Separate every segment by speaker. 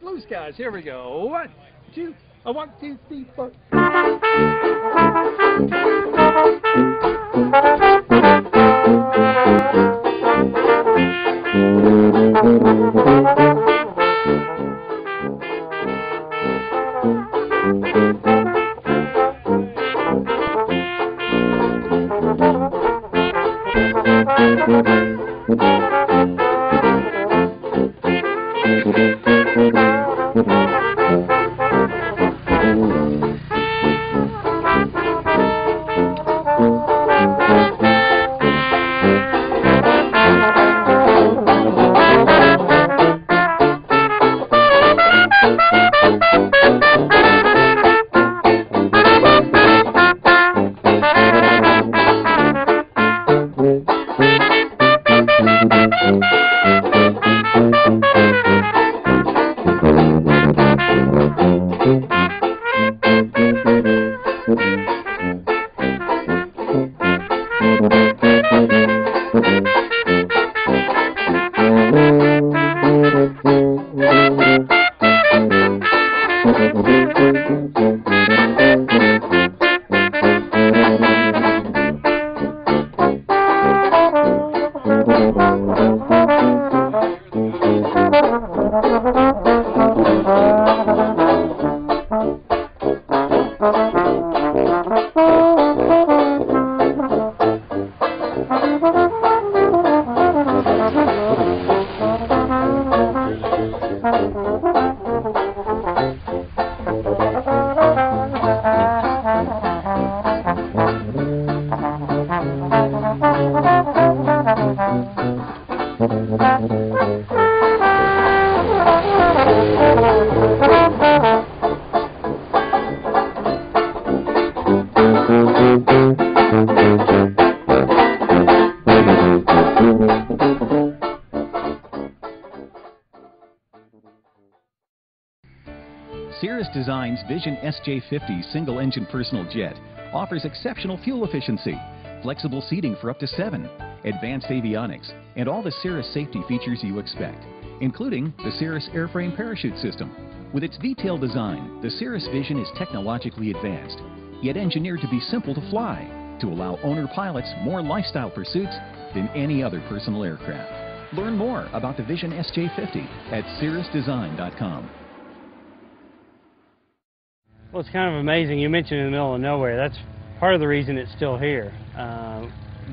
Speaker 1: Blue skies. Here we go. 1, 2, 1, 2, 3, 4.
Speaker 2: Cirrus Design's Vision SJ50 single-engine personal jet offers exceptional fuel efficiency, flexible seating for up to 7, advanced avionics, and all the Cirrus safety features you expect, including the Cirrus airframe parachute system. With its detailed design, the Cirrus Vision is technologically advanced, yet engineered to be simple to fly, to allow owner pilots more lifestyle pursuits than any other personal aircraft. Learn more about the Vision SJ50 at cirrusdesign.com.
Speaker 3: Well, it's kind of amazing. You mentioned in the middle of nowhere. That's part of the reason it's still here.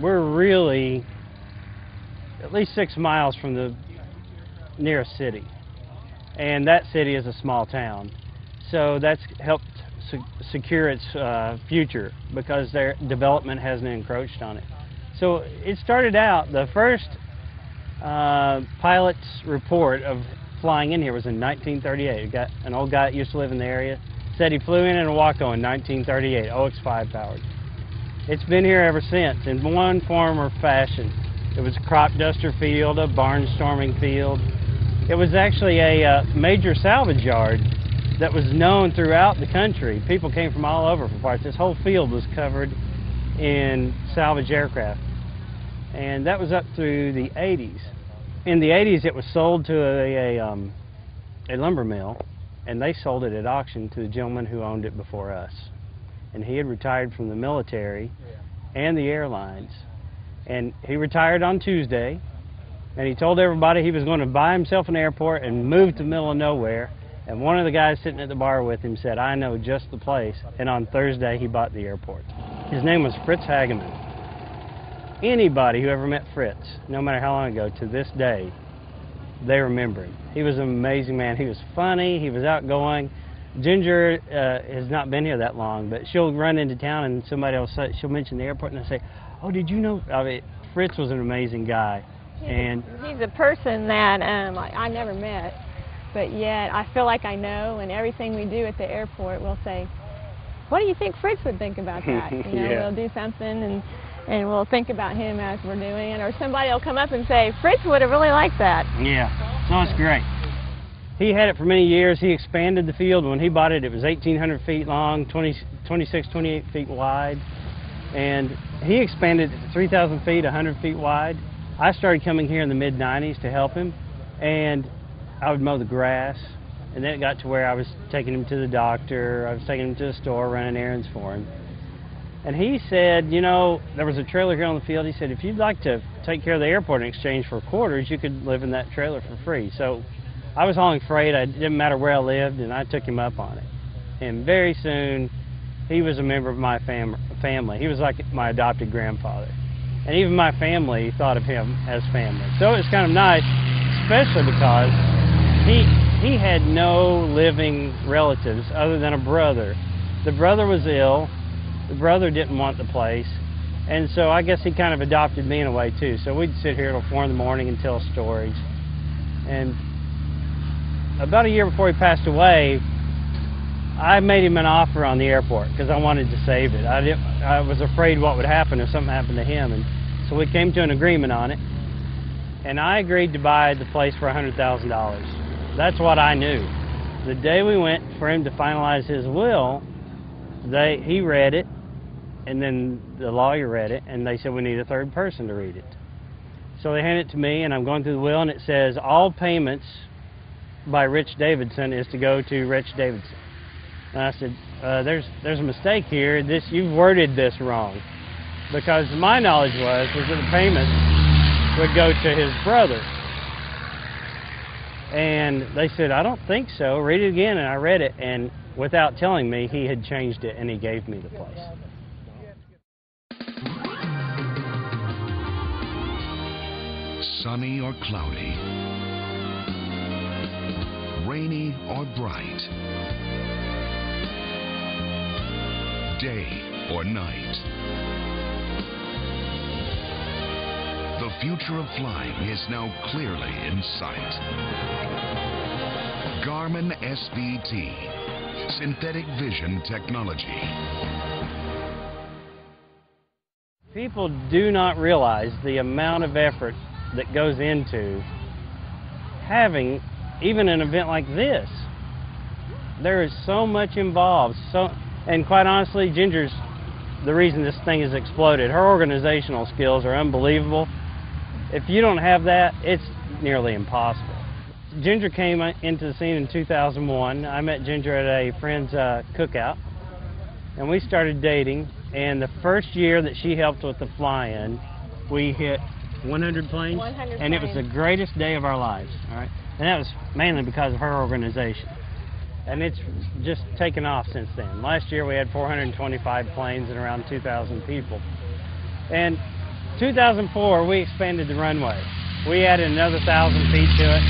Speaker 3: We're really at least 6 miles from the nearest city, and that city is a small town. So that's helped secure its future because their development hasn't encroached on it. So it started out, the first pilot's report of flying in here was in 1938. Got an old guy that used to live in the area. Said he flew in a Waco in 1938, OX-5 powered. It's been here ever since in one form or fashion. It was a crop duster field, a barnstorming field. It was actually a major salvage yard that was known throughout the country. People came from all over for parts. This whole field was covered in salvage aircraft. And that was up through the 80s. In the 80s, it was sold to a lumber mill, and they sold it at auction to the gentleman who owned it before us. And he had retired from the military and the airlines. And he retired on Tuesday, and he told everybody he was going to buy himself an airport and move to the middle of nowhere. And one of the guys sitting at the bar with him said, "I know just the place." And on Thursday, he bought the airport. His name was Fritz Hageman. Anybody who ever met Fritz, no matter how long ago, to this day, they remember him. He was an amazing man. He was funny. He was outgoing. Ginger has not been here that long, but she'll run into town and somebody else, she'll mention the airport and they'll say, "Oh, did you know?" I mean, Fritz was an amazing guy. And
Speaker 4: he's a person that I never met, but yet I feel like I know, and everything we do at the airport, we'll say, "What do you think Fritz would think about that?" You know,
Speaker 3: Yeah.
Speaker 4: We'll do something and we'll think about him as we're doing it, or somebody will come up and say, "Fritz would have really liked that."
Speaker 3: Yeah, so it's great. He had it for many years. He expanded the field. When he bought it, it was 1,800 feet long, 26, 28 feet wide. And he expanded it to 3,000 feet, 100 feet wide. I started coming here in the mid-90s to help him. And I would mow the grass And then it got to where I was taking him to the doctor, I was taking him to the store, running errands for him. And he said, you know, there was a trailer here on the field. He said, if you'd like to take care of the airport in exchange for quarters, you could live in that trailer for free. So I was hauling freight. It didn't matter where I lived, and I took him up on it. And very soon, he was a member of my family. He was like my adopted grandfather. And even my family thought of him as family. So it was kind of nice, especially because he had no living relatives other than a brother. The brother was ill. The brother didn't want the place, and so I guess he kind of adopted me in a way too. So we'd sit here till 4 in the morning and tell stories. And about a year before he passed away, I made him an offer on the airport because I wanted to save it. I was afraid what would happen if something happened to him, and so we came to an agreement on it. And I agreed to buy the place for $100,000. That's what I knew. The day we went for him to finalize his will, he read it, and then the lawyer read it, and they said we need a third person to read it. So they handed it to me, and I'm going through the will, and it says all payments by Rich Davidson is to go to Rich Davidson. And I said, there's a mistake here. You've worded this wrong, because my knowledge was that the payments would go to his brother. And they said, I don't think so. Read it again, and I read it, and without telling me, he had changed it, and he gave me the place.
Speaker 5: Sunny or cloudy, rainy or bright, day or night, the future of flying is now clearly in sight. Garmin SVT, synthetic vision technology.
Speaker 3: People do not realize the amount of effort that goes into having even an event like this. There is so much involved. And quite honestly, Ginger's the reason this thing has exploded. Her organizational skills are unbelievable. If you don't have that, it's nearly impossible. Ginger came into the scene in 2001. I met Ginger at a friend's cookout, and we started dating. And the first year that she helped with the fly-in, we hit 100 planes,
Speaker 4: 100
Speaker 3: and it was the greatest day of our lives. All right, and that was mainly because of her organization. And it's just taken off since then. Last year we had 425 planes and around 2,000 people. And 2004 we expanded the runway. We added another 1,000 feet to it,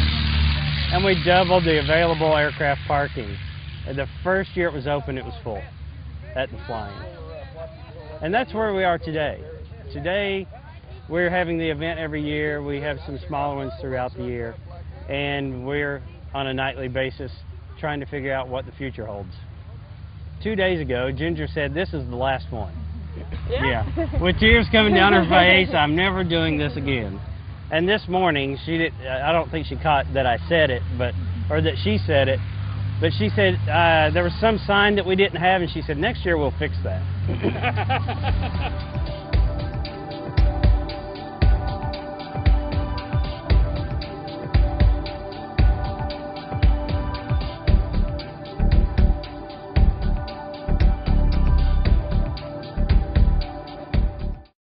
Speaker 3: and we doubled the available aircraft parking. And the first year it was open, it was full at the fly-in. And that's where we are today. Today we're having the event every year. We have some smaller ones throughout the year, and we're on a nightly basis trying to figure out what the future holds. 2 days ago, Ginger said, this is the last one. Yeah. With tears coming down her face, I'm never doing this again. And this morning, I don't think she caught that I said it, or that she said it, but she said there was some sign that we didn't have, and she said, next year we'll fix that.